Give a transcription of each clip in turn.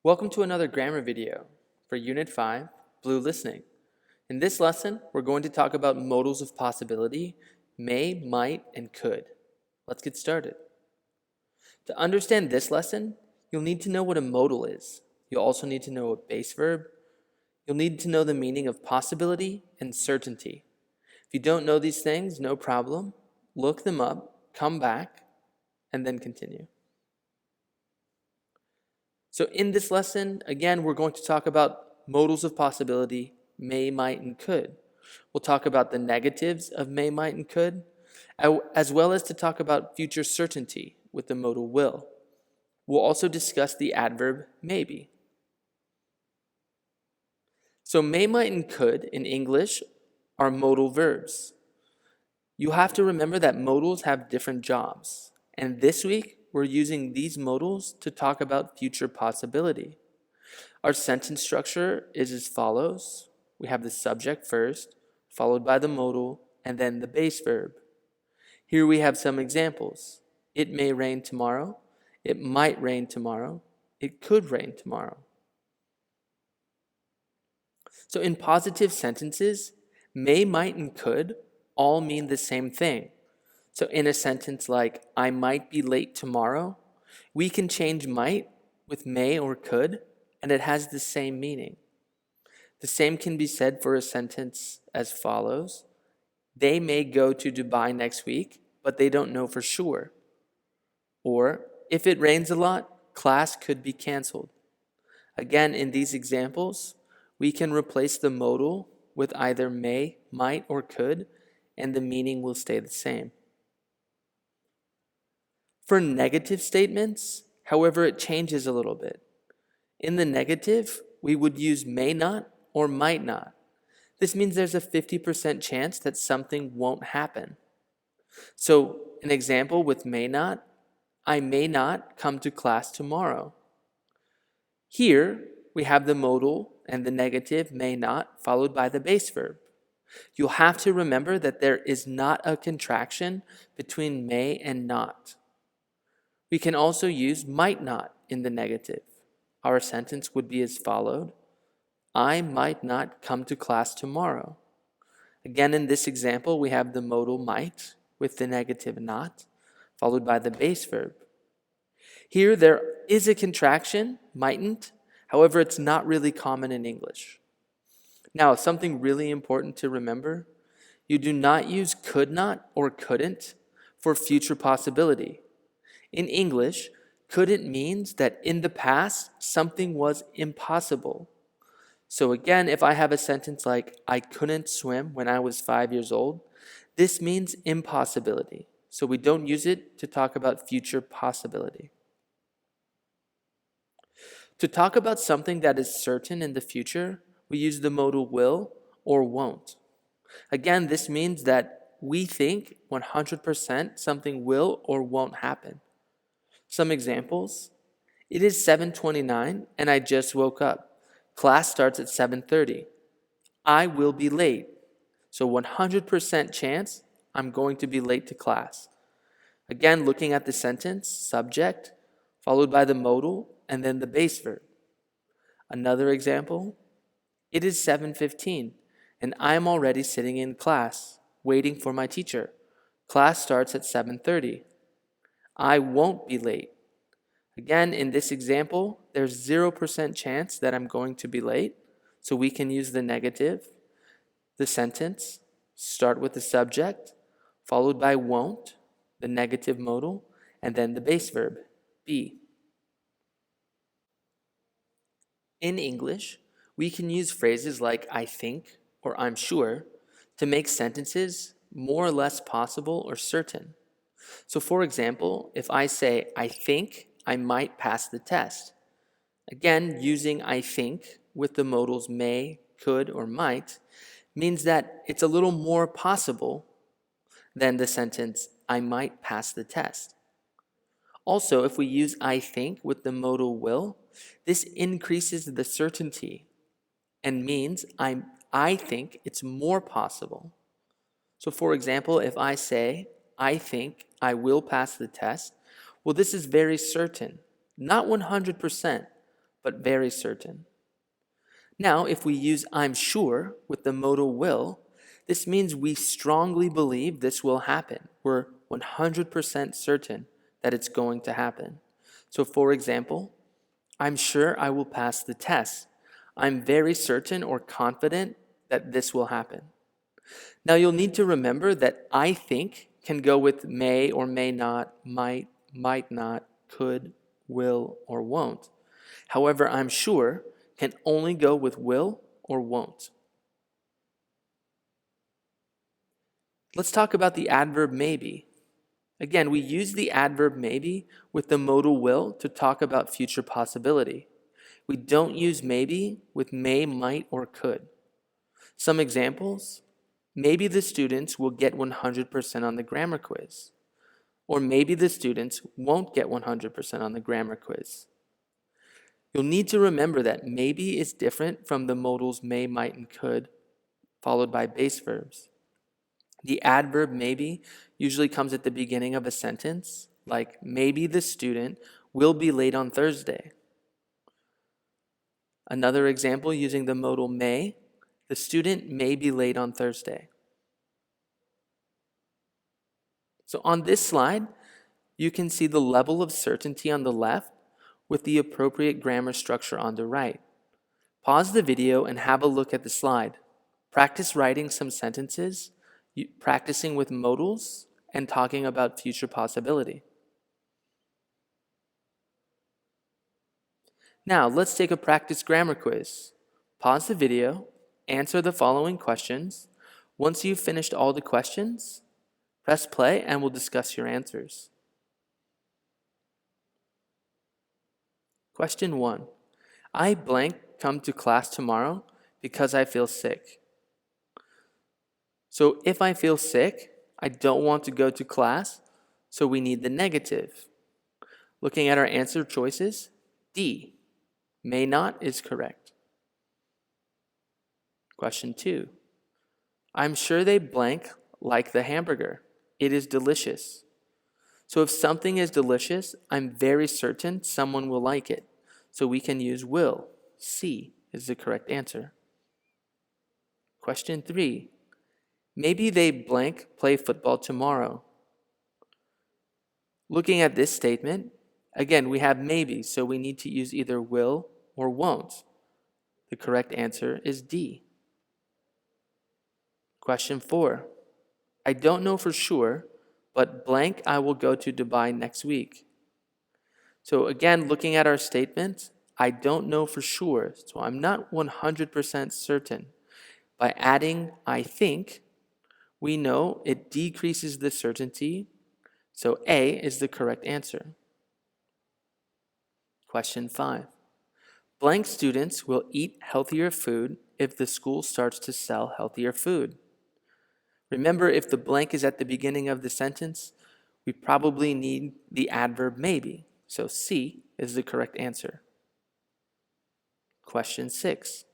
Welcome to another grammar video for Unit 5, Blue Listening. In this lesson, we're going to talk about modals of possibility, may, might, and could. Let's get started. To understand this lesson, you'll need to know what a modal is. You'll also need to know a base verb. You'll need to know the meaning of possibility and certainty. If you don't know these things, no problem. Look them up, come back, and then continue. So in this lesson, again, we're going to talk about modals of possibility, may, might, and could. We'll talk about the negatives of may, might, and could, as well as to talk about future certainty with the modal will. We'll also discuss the adverb maybe. So may, might, and could in English are modal verbs. You have to remember that modals have different jobs. And this week, we're using these modals to talk about future possibility. Our sentence structure is as follows. We have the subject first, followed by the modal, and then the base verb. Here we have some examples. It may rain tomorrow. It might rain tomorrow. It could rain tomorrow. So in positive sentences, may, might, and could all mean the same thing. So in a sentence like, I might be late tomorrow, we can change might with may or could, and it has the same meaning. The same can be said for a sentence as follows. They may go to Dubai next week, but they don't know for sure. Or, if it rains a lot, class could be canceled. Again, in these examples, we can replace the modal with either may, might, or could, and the meaning will stay the same. For negative statements, however, it changes a little bit. In the negative, we would use may not or might not. This means there's a 50% chance that something won't happen. So, an example with may not, I may not come to class tomorrow. Here, we have the modal and the negative may not followed by the base verb. You'll have to remember that there is not a contraction between may and not. We can also use might not in the negative. Our sentence would be as followed. I might not come to class tomorrow. Again, in this example, we have the modal might with the negative not, followed by the base verb. Here, there is a contraction, mightn't. However, it's not really common in English. Now, something really important to remember, you do not use could not or couldn't for future possibility. In English, couldn't means that in the past, something was impossible. So again, if I have a sentence like, I couldn't swim when I was 5 years old, this means impossibility. So we don't use it to talk about future possibility. To talk about something that is certain in the future, we use the modal will or won't. Again, this means that we think 100% something will or won't happen. Some examples. It is 7:29 and I just woke up. Class starts at 7:30. I will be late. So 100% chance I'm going to be late to class. Again, looking at the sentence, subject, followed by the modal, and then the base verb. Another example. It is 7:15 and I'm already sitting in class, waiting for my teacher. Class starts at 7:30. I won't be late. Again, in this example, there's 0% chance that I'm going to be late, so we can use the negative, the sentence, start with the subject, followed by won't, the negative modal, and then the base verb, be. In English, we can use phrases like I think or I'm sure to make sentences more or less possible or certain. So for example, if I say, I think I might pass the test. Again, using I think with the modals may, could, or might means that it's a little more possible than the sentence, I might pass the test. Also, if we use I think with the modal will, this increases the certainty and means I think it's more possible. So for example, if I say, I think I will pass the test, well, this is very certain. Not 100%, but very certain. Now, if we use I'm sure with the modal will, this means we strongly believe this will happen. We're 100% certain that it's going to happen. So for example, I'm sure I will pass the test. I'm very certain or confident that this will happen. Now you'll need to remember that I think can go with may or may not, might not, could, will, or won't. However, I'm sure can only go with will or won't. Let's talk about the adverb maybe. Again, we use the adverb maybe with the modal will to talk about future possibility. We don't use maybe with may, might, or could. Some examples: maybe the students will get 100% on the grammar quiz. Or maybe the students won't get 100% on the grammar quiz. You'll need to remember that maybe is different from the modals may, might, and could, followed by base verbs. The adverb maybe usually comes at the beginning of a sentence, like maybe the student will be late on Thursday. Another example using the modal may: the student may be late on Thursday. So on this slide, you can see the level of certainty on the left with the appropriate grammar structure on the right. Pause the video and have a look at the slide. Practice writing some sentences, practicing with modals, and talking about future possibility. Now, let's take a practice grammar quiz. Pause the video, answer the following questions. Once you've finished all the questions, press play and we'll discuss your answers. Question 1. I blank come to class tomorrow because I feel sick. So if I feel sick, I don't want to go to class, so we need the negative. Looking at our answer choices, D, may not, is correct. Question 2. I'm sure they blank like the hamburger. It is delicious. So if something is delicious, I'm very certain someone will like it. So we can use will. C is the correct answer. Question 3. Maybe they blank play football tomorrow. Looking at this statement, again, we have maybe, so we need to use either will or won't. The correct answer is D. Question 4. I don't know for sure, but blank I will go to Dubai next week. So again, looking at our statement, I don't know for sure, so I'm not 100% certain. By adding I think, we know it decreases the certainty, so A is the correct answer. Question 5. Blank students will eat healthier food if the school starts to sell healthier food. Remember, if the blank is at the beginning of the sentence, we probably need the adverb maybe, so C is the correct answer. Question 6.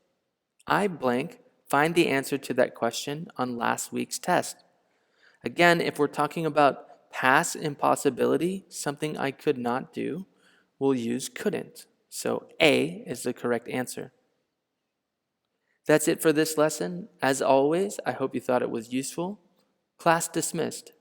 I blank find the answer to that question on last week's test. Again, if we're talking about past impossibility, something I could not do, we'll use couldn't. So A is the correct answer. That's it for this lesson. As always, I hope you thought it was useful. Class dismissed.